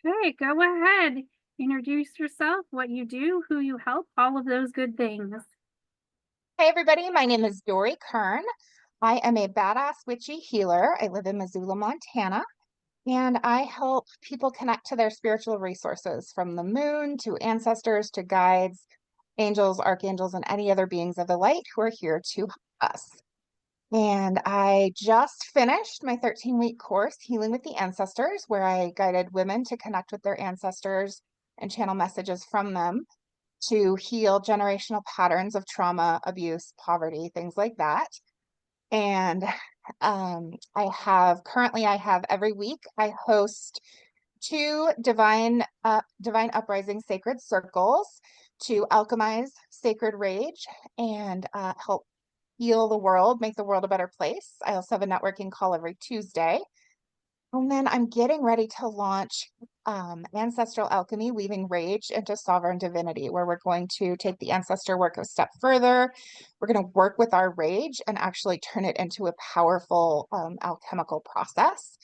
Okay, go ahead. Introduce yourself, what you do, who you help, all of those good things. Hey everybody, my name is Dorey Kern. I am a badass witchy healer. I live in Missoula, Montana, and I help people connect to their spiritual resources from the moon to ancestors to guides, angels, archangels, and any other beings of the light who are here to help us. And I just finished my 13-week course, Healing with the Ancestors, where I guided women to connect with their ancestors and channel messages from them to heal generational patterns of trauma, abuse, poverty, things like that. And I have every week I host two divine uprising sacred circles to alchemize sacred rage and help heal the world, make the world a better place. I also have a networking call every Tuesday. And then I'm getting ready to launch Ancestral Alchemy, Weaving Rage into Sovereign Divinity, where we're going to take the ancestor work a step further. We're going to work with our rage and actually turn it into a powerful alchemical process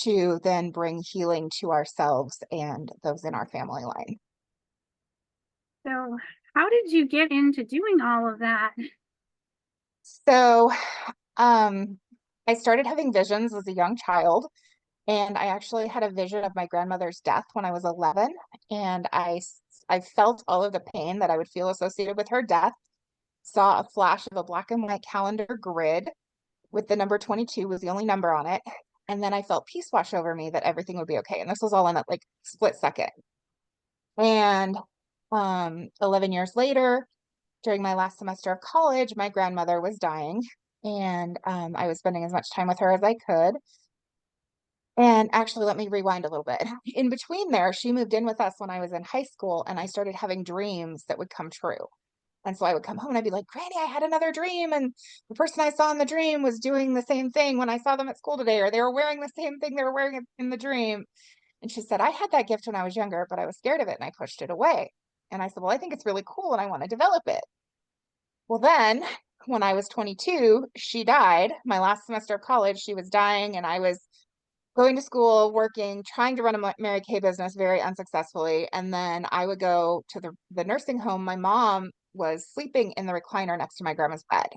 to then bring healing to ourselves and those in our family line. So, how did you get into doing all of that? So I started having visions as a young child. And I actually had a vision of my grandmother's death when I was 11. And I felt all of the pain that I would feel associated with her death, saw a flash of a black and white calendar grid with the number 22 was the only number on it. And then I felt peace wash over me that everything would be okay. And this was all in a like split second. And 11 years later, during my last semester of college, my grandmother was dying. And I was spending as much time with her as I could. And actually, let me rewind a little bit. In between there, she moved in with us when I was in high school, and I started having dreams that would come true. And so I would come home and I'd be like, Granny, I had another dream. And the person I saw in the dream was doing the same thing when I saw them at school today, or they were wearing the same thing they were wearing in the dream. And she said, I had that gift when I was younger, but I was scared of it and I pushed it away. And I said, well, I think it's really cool and I want to develop it. Well, then when I was 22, she died. My last semester of college, she was dying, and I was going to school, working, trying to run a Mary Kay business very unsuccessfully. And then I would go to the nursing home. My mom was sleeping in the recliner next to my grandma's bed.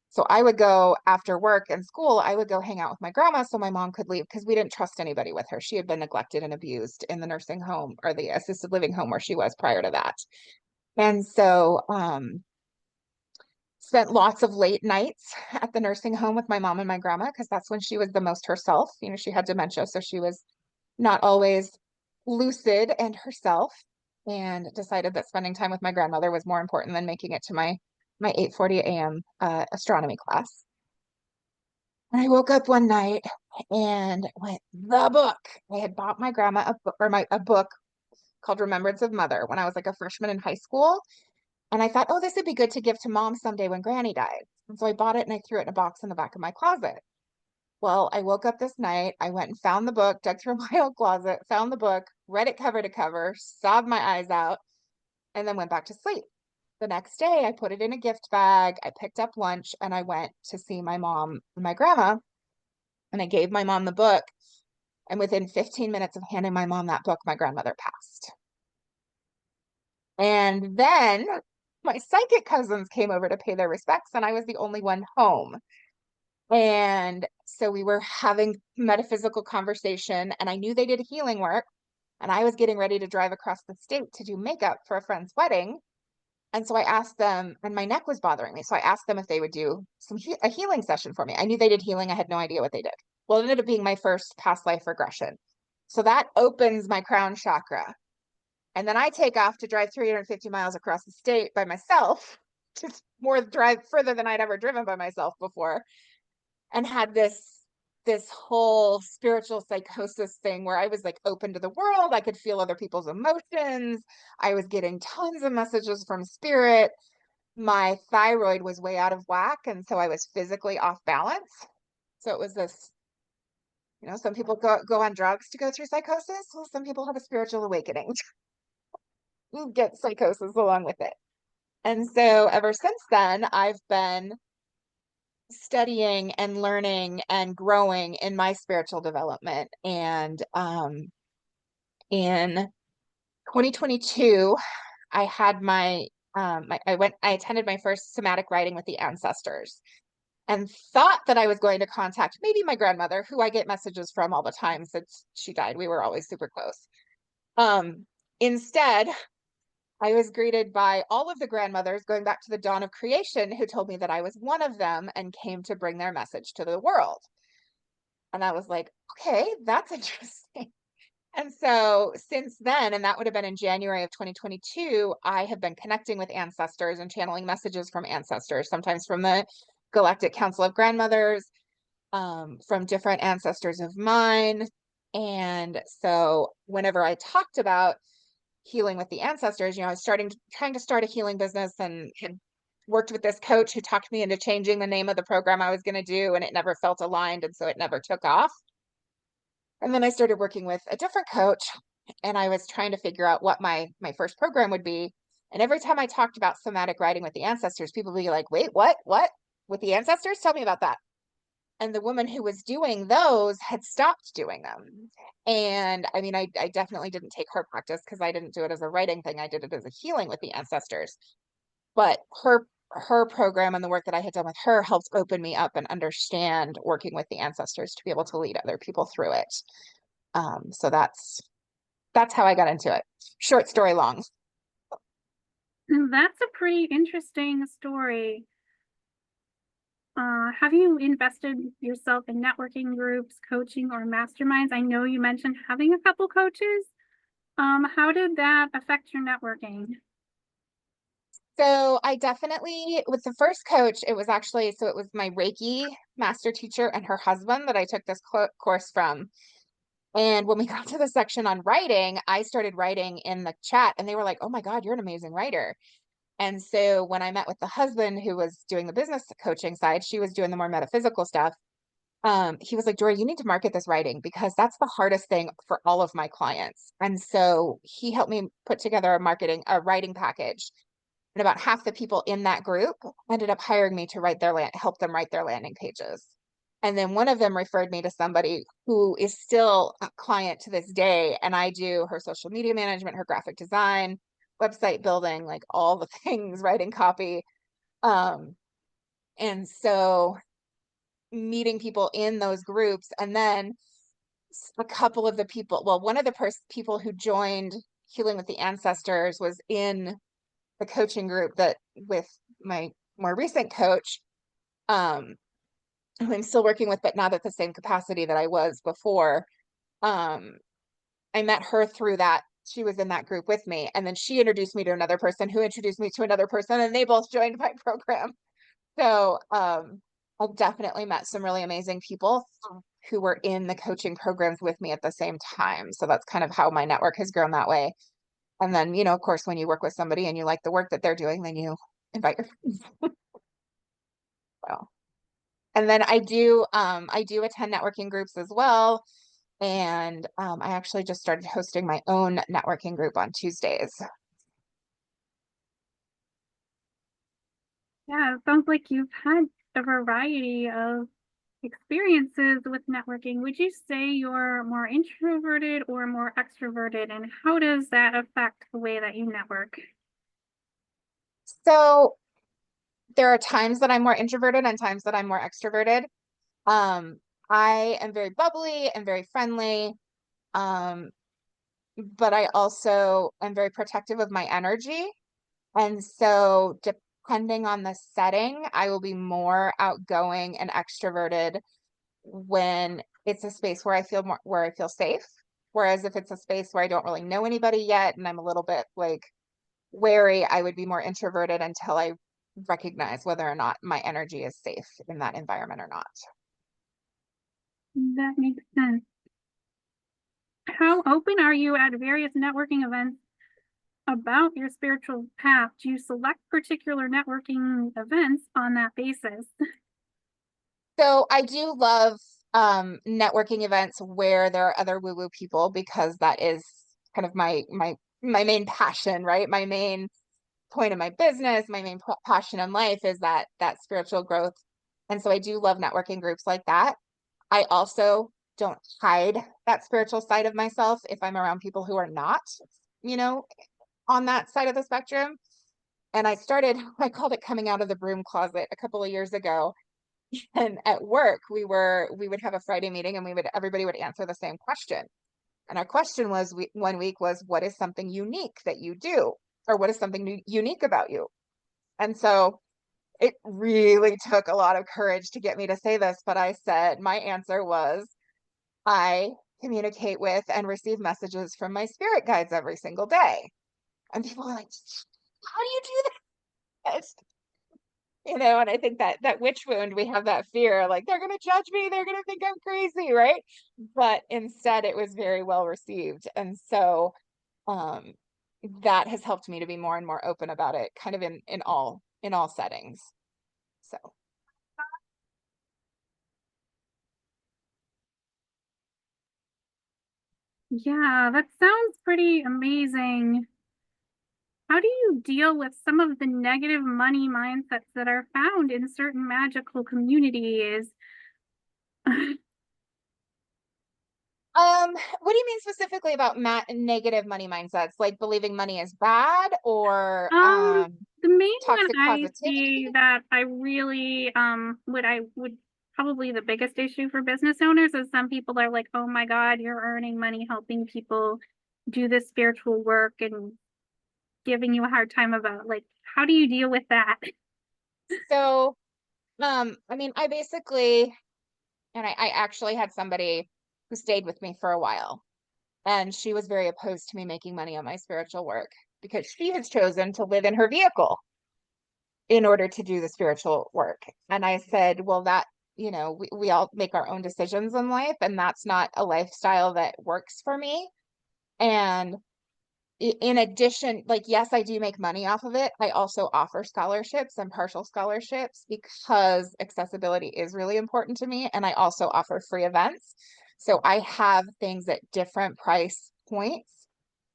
So I would go after work and school, I would go hang out with my grandma so my mom could leave because we didn't trust anybody with her. She had been neglected and abused in the nursing home or the assisted living home where she was prior to that. And so spent lots of late nights at the nursing home with my mom and my grandma because that's when she was the most herself. You know, she had dementia, so she was not always lucid and herself, and decided that spending time with my grandmother was more important than making it to my 8:40 a.m. Astronomy class. And I woke up one night and went, the book. I had bought my grandma a book called Remembrance of Mother when I was like a freshman in high school. And I thought, oh, this would be good to give to mom someday when Granny dies. And so I bought it and I threw it in a box in the back of my closet. Well, I woke up this night, I went and found the book, dug through my old closet, found the book, read it cover to cover, sobbed my eyes out, and then went back to sleep. The next day, I put it in a gift bag, I picked up lunch, and I went to see my mom and my grandma, and I gave my mom the book. And within 15 minutes of handing my mom that book, my grandmother passed. And then my psychic cousins came over to pay their respects, and I was the only one home. And so we were having metaphysical conversation, and I knew they did healing work, and I was getting ready to drive across the state to do makeup for a friend's wedding. And so I asked them, and my neck was bothering me. So I asked them if they would do a healing session for me. I knew they did healing. I had no idea what they did. Well, it ended up being my first past life regression. So that opens my crown chakra. And then I take off to drive 350 miles across the state by myself, just more drive further than I'd ever driven by myself before, and had this whole spiritual psychosis thing where I was like open to the world. I could feel other people's emotions. I was getting tons of messages from spirit. My thyroid was way out of whack, and so I was physically off balance. So it was this, some people go on drugs to go through psychosis. Well, some people have a spiritual awakening. Get psychosis along with it. And so ever since then, I've been studying and learning and growing in my spiritual development. And In 2022, I had I attended my first somatic writing with the ancestors and thought that I was going to contact maybe my grandmother, who I get messages from all the time since she died. We were always super close. Instead, I was greeted by all of the grandmothers going back to the dawn of creation who told me that I was one of them and came to bring their message to the world. And I was like, okay, that's interesting. And so since then, and that would have been in January of 2022, I have been connecting with ancestors and channeling messages from ancestors, sometimes from the Galactic Council of Grandmothers, from different ancestors of mine. And so whenever I talked about healing with the ancestors, I was trying to start a healing business and had worked with this coach who talked me into changing the name of the program I was going to do, and it never felt aligned. And so it never took off. And then I started working with a different coach, and I was trying to figure out what my first program would be. And every time I talked about somatic writing with the ancestors, people would be like, wait, what? What? With the ancestors? Tell me about that. And the woman who was doing those had stopped doing them. And I mean, I definitely didn't take her practice because I didn't do it as a writing thing. I did it as a healing with the ancestors. But her program and the work that I had done with her helped open me up and understand working with the ancestors to be able to lead other people through it. So that's how I got into it. Short story long. That's a pretty interesting story. Have you invested yourself in networking groups, coaching, or masterminds? I know you mentioned having a couple coaches. How did that affect your networking? So I definitely, with the first coach, it was my Reiki master teacher and her husband that I took this course from. And when we got to the section on writing, I started writing in the chat and they were like, oh my God, you're an amazing writer. And so when I met with the husband who was doing the business coaching side, she was doing the more metaphysical stuff. He was like, Dorey, you need to market this writing because that's the hardest thing for all of my clients. And so he helped me put together a writing package. And about half the people in that group ended up hiring me to help them write their landing pages. And then one of them referred me to somebody who is still a client to this day. And I do her social media management, her graphic design, website building, like all the things, writing copy. And so meeting people in those groups, and then a couple of the people, well, one of the people who joined Healing with the Ancestors was in the coaching group that with my more recent coach, who I'm still working with, but not at the same capacity that I was before. I met her through that. She was in that group with me. And then she introduced me to another person who introduced me to another person, and they both joined my program. So I've definitely met some really amazing people who were in the coaching programs with me at the same time. So that's kind of how my network has grown that way. And then, of course, when you work with somebody and you like the work that they're doing, then you invite your friends. So, and then I do attend networking groups as well. And I actually just started hosting my own networking group on Tuesdays. Yeah, it sounds like you've had a variety of experiences with networking. Would you say you're more introverted or more extroverted? And how does that affect the way that you network? So there are times that I'm more introverted and times that I'm more extroverted. Um, I am very bubbly and very friendly. Um, but I also am very protective of my energy. And so depending on the setting, I will be more outgoing and extroverted when it's a space where I feel safe. Whereas if it's a space where I don't really know anybody yet and I'm a little bit like wary, I would be more introverted until I recognize whether or not my energy is safe in that environment or not. That makes sense. How open are you at various networking events about your spiritual path? Do you select particular networking events on that basis? So I do love networking events where there are other woo-woo people because that is kind of my main passion, right? My main point of my business, my main passion in life is that spiritual growth. And so I do love networking groups like that. I also don't hide that spiritual side of myself if I'm around people who are not, you know, on that side of the spectrum. And I called it coming out of the broom closet a couple of years ago. And at work, we would have a Friday meeting and everybody would answer the same question. And our question was, one week was, what is something unique that you do? Or what is something unique about you? And so it really took a lot of courage to get me to say this, but I said, my answer was, I communicate with and receive messages from my spirit guides every single day. And people are like, how do you do that? And I think that that witch wound, we have that fear, like they're gonna judge me, they're gonna think I'm crazy, right? But instead it was very well received. And so um that has helped me to be more and more open about it, kind of in all settings. So Yeah, that sounds pretty amazing. How do you deal with some of the negative money mindsets that are found in certain magical communities? what do you mean specifically about negative money mindsets? Like believing money is bad or Um, the main one toxic I positivity? see that I really would probably the biggest issue for business owners is some people are like, oh my God, you're earning money helping people do this spiritual work and giving you a hard time about like how do you deal with that? So, I mean, I basically, and I actually had somebody who stayed with me for a while, and she was very opposed to me making money on my spiritual work because she has chosen to live in her vehicle in order to do the spiritual work. And I said, well, we all make our own decisions in life, and that's not a lifestyle that works for me. And in addition, like, yes, I do make money off of it. I also offer scholarships and partial scholarships because accessibility is really important to me. And I also offer free events. So I have things at different price points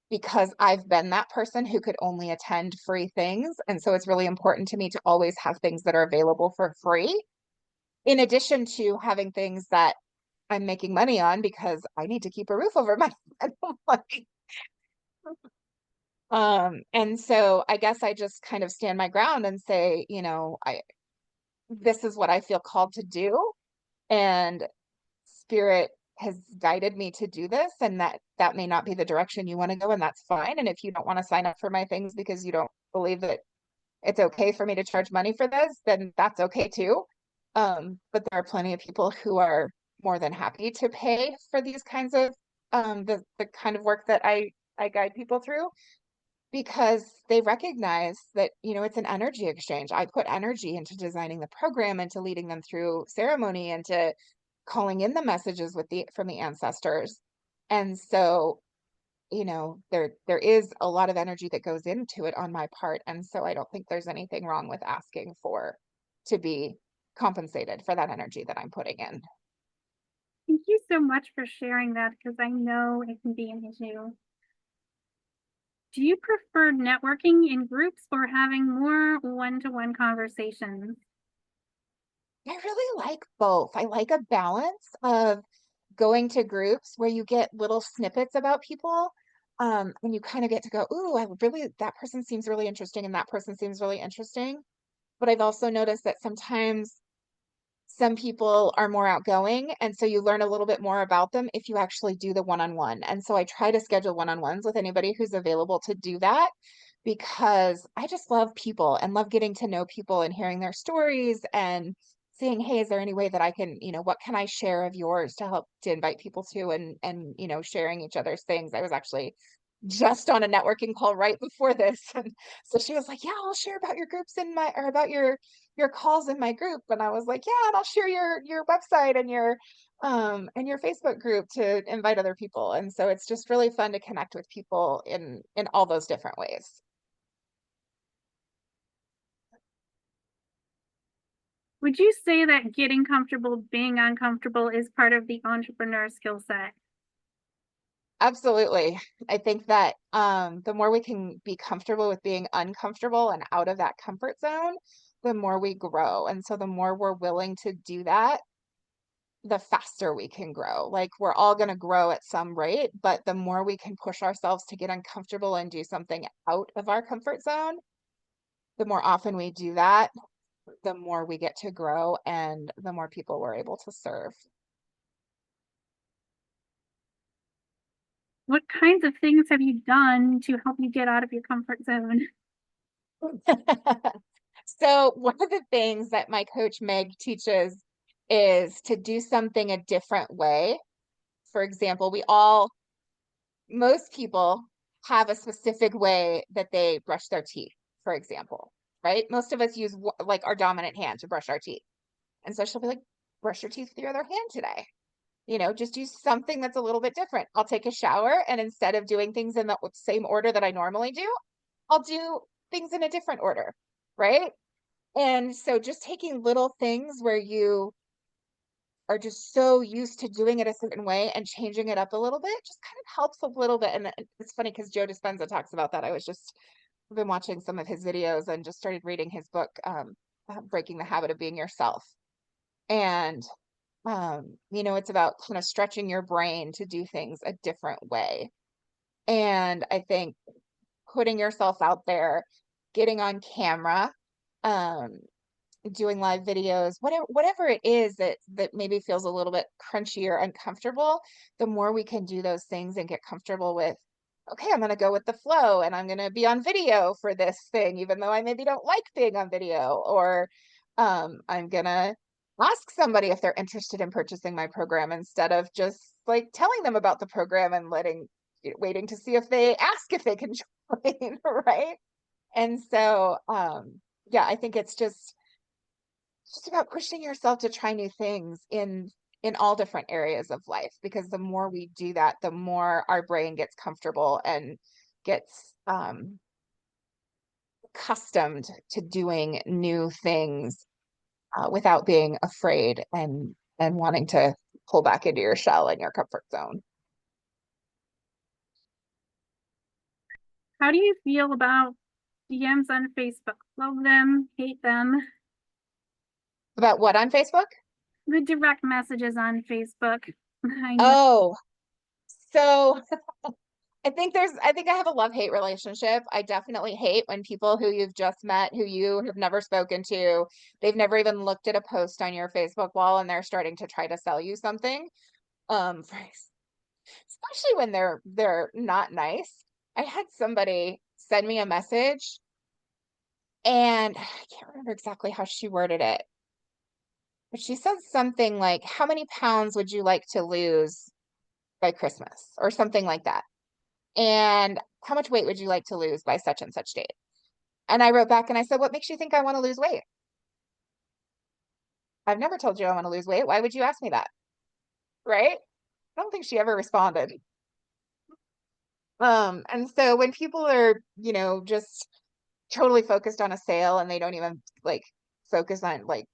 because I've been that person who could only attend free things. And so it's really important to me to always have things that are available for free, in addition to having things that I'm making money on because I need to keep a roof over my head. Like, and so I guess I just kind of stand my ground and say, this is what I feel called to do, and spirit has guided me to do this, and that may not be the direction you want to go, and that's fine. And if you don't want to sign up for my things because you don't believe that it's okay for me to charge money for this, then that's okay too. But there are plenty of people who are more than happy to pay for these kinds of the kind of work that I guide people through, because they recognize that, it's an energy exchange. I put energy into designing the program, into leading them through ceremony, and to calling in the messages from the ancestors. And so, there is a lot of energy that goes into it on my part. And so I don't think there's anything wrong with asking for to be compensated for that energy that I'm putting in. Thank you so much for sharing that because I know it can be an issue. Do you prefer networking in groups or having more one-to-one conversations? I really like both. I like a balance of going to groups where you get little snippets about people. And you kind of get to go, ooh, that person seems really interesting and that person seems really interesting. But I've also noticed that sometimes some people are more outgoing. And so you learn a little bit more about them if you actually do the one-on-one. And so I try to schedule one-on-ones with anybody who's available to do that, because I just love people and love getting to know people and hearing their stories and seeing, hey, is there any way that I can, what can I share of yours to help to invite people to, and sharing each other's things. I was actually just on a networking call right before this. And so she was like, yeah, I'll share about your groups or about your calls in my group. And I was like, yeah, and I'll share your website and your Facebook group to invite other people. And so it's just really fun to connect with people in all those different ways. Would you say that getting comfortable being uncomfortable is part of the entrepreneur skill set? Absolutely. I think that the more we can be comfortable with being uncomfortable and out of that comfort zone, the more we grow. And so the more we're willing to do that, the faster we can grow. Like we're all going to grow at some rate, but the more we can push ourselves to get uncomfortable and do something out of our comfort zone, the more often we do that, the more we get to grow and the more people we're able to serve. What kinds of things have you done to help you get out of your comfort zone? So one of the things that my coach Meg teaches is to do something a different way. For example, most people have a specific way that they brush their teeth, for example, right? Most of us use like our dominant hand to brush our teeth. And so she'll be like, brush your teeth with your other hand today. Just use something that's a little bit different. I'll take a shower, and instead of doing things in the same order that I normally do, I'll do things in a different order, right? And so just taking little things where you are just so used to doing it a certain way and changing it up a little bit just kind of helps a little bit. And it's funny because Joe Dispenza talks about that. I've been watching some of his videos and just started reading his book, Breaking the Habit of Being Yourself. And, it's about kind of stretching your brain to do things a different way. And I think putting yourself out there, getting on camera, um, doing live videos, whatever it is that maybe feels a little bit crunchy or uncomfortable, the more we can do those things and get comfortable with, okay, I'm going to go with the flow and I'm going to be on video for this thing, even though I maybe don't like being on video, or I'm going to ask somebody if they're interested in purchasing my program instead of just like telling them about the program and waiting to see if they ask if they can join, right? And so, yeah, I think it's just about pushing yourself to try new things in all different areas of life, because the more we do that, the more our brain gets comfortable and gets accustomed to doing new things without being afraid and wanting to pull back into your shell and your comfort zone. How do you feel about DMs on Facebook? Love them, hate them. About what on Facebook? The direct messages on Facebook. I know. Oh, so I think I have a love-hate relationship. I definitely hate when people who you've just met, who you have never spoken to, they've never even looked at a post on your Facebook wall and they're starting to try to sell you something. Especially when they're not nice. I had somebody send me a message and I can't remember exactly how she worded it, but she said something like, "How many pounds would you like to lose by Christmas?" or something like that. And how much weight would you like to lose by such and such date? And I wrote back and I said, "What makes you think I want to lose weight? I've never told you I want to lose weight. Why would you ask me that?" Right? I don't think she ever responded. And so when people are, just totally focused on a sale and they don't even like focus on like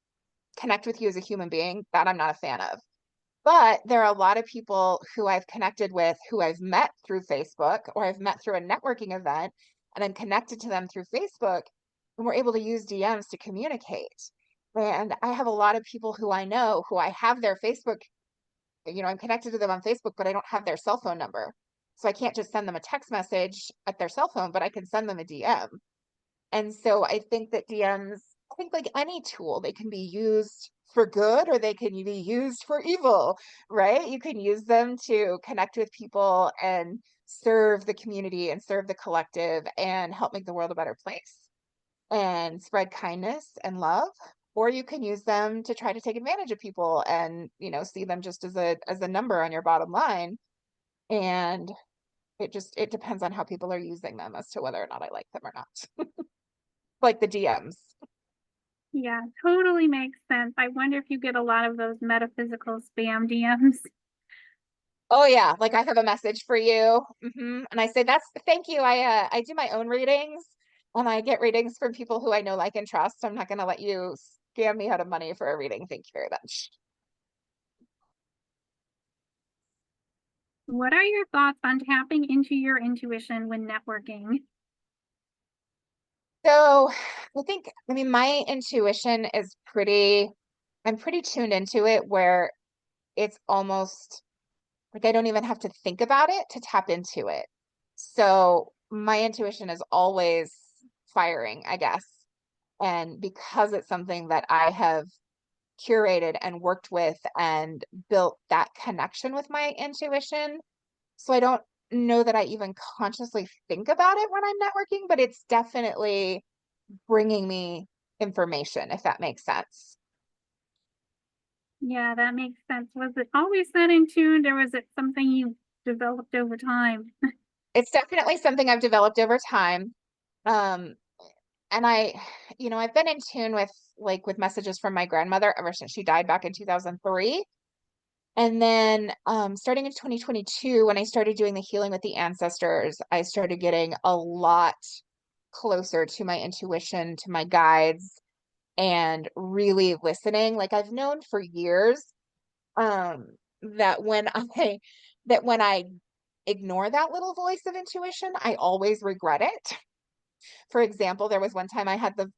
connect with you as a human being, that I'm not a fan of. But there are a lot of people who I've connected with who I've met through Facebook or I've met through a networking event and I'm connected to them through Facebook and we're able to use DMs to communicate. And I have a lot of people who I know who I have their Facebook, I'm connected to them on Facebook, but I don't have their cell phone number. So I can't just send them a text message at their cell phone, but I can send them a DM. And so I think that DMs, I think like any tool, they can be used for good or they can be used for evil, right? You can use them to connect with people and serve the community and serve the collective and help make the world a better place and spread kindness and love. Or you can use them to try to take advantage of people and, see them just as a number on your bottom line. And it depends on how people are using them as to whether or not I like them or not. Like the DMs. Yeah, totally makes sense. I wonder if you get a lot of those metaphysical spam DMs. Oh yeah, like I have a message for you. And I say thank you. I do my own readings and I get readings from people who I know, like, and trust. I'm not gonna let you scam me out of money for a reading. Thank you very much. What are your thoughts on tapping into your intuition when networking? So I mean, my intuition is I'm pretty tuned into it where it's almost like I don't even have to think about it to tap into it. So my intuition is always firing, I guess. And because it's something that I have curated and worked with and built that connection with my intuition, so I don't know that I even consciously think about it when I'm networking, but it's definitely bringing me information, if that makes sense. Yeah, that makes sense. Was it always that in tuned, or was it something you developed over time? It's definitely something I've developed over time. Um, and I've been in tune with with messages from my grandmother ever since she died back in 2003. And then starting in 2022, when I started doing the healing with the ancestors, I started getting a lot closer to my intuition, to my guides, and really listening. Like I've known for years um that when I that when I ignore that little voice of intuition, I always regret it. For example, there was one time I had the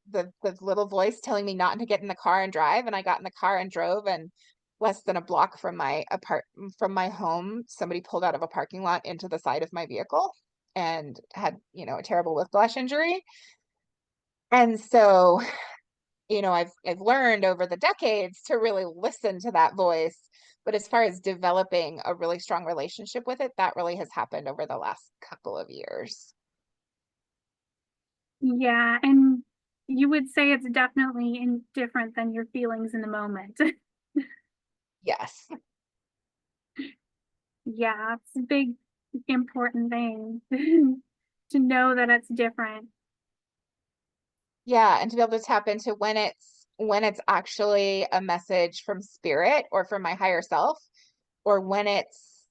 little voice telling me not to get in the car and drive, and I got in the car and drove, and less than a block from my home, somebody pulled out of a parking lot into the side of my vehicle and had, a terrible whiplash injury. And so, I've learned over the decades to really listen to that voice. But as far as developing a really strong relationship with it, that really has happened over the last couple of years. Yeah, and you would say it's definitely indifferent than your feelings in the moment. Yes. Yeah, it's a big, important thing to know that it's different. Yeah, and to be able to tap into when it's actually a message from spirit or from my higher self, or when it's,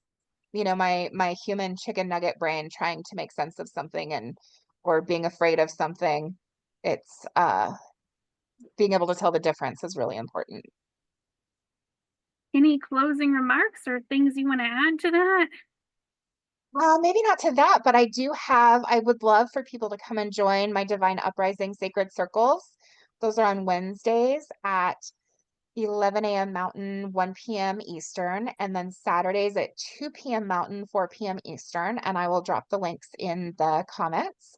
my human chicken nugget brain trying to make sense of something and or being afraid of something. It's being able to tell the difference is really important. Any closing remarks or things you want to add to that? Maybe not to that, but I would love for people to come and join my Divine Uprising Sacred Circles. Those are on Wednesdays at 11 a.m. Mountain, 1 p.m. Eastern, and then Saturdays at 2 p.m. Mountain, 4 p.m. Eastern. And I will drop the links in the comments.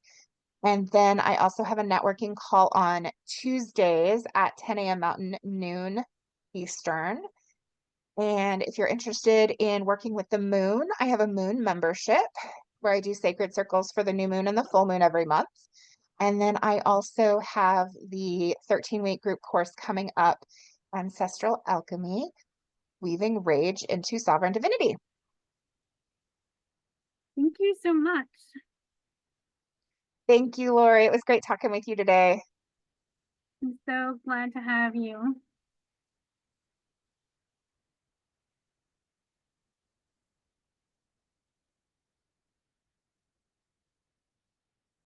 And then I also have a networking call on Tuesdays at 10 a.m. Mountain, noon Eastern. And if you're interested in working with the moon, I have a moon membership where I do sacred circles for the new moon and the full moon every month. And then I also have the 13-week group course coming up, Ancestral Alchemy, Weaving Rage into Sovereign Divinity. Thank you so much. Thank you, Lori. It was great talking with you today. I'm so glad to have you.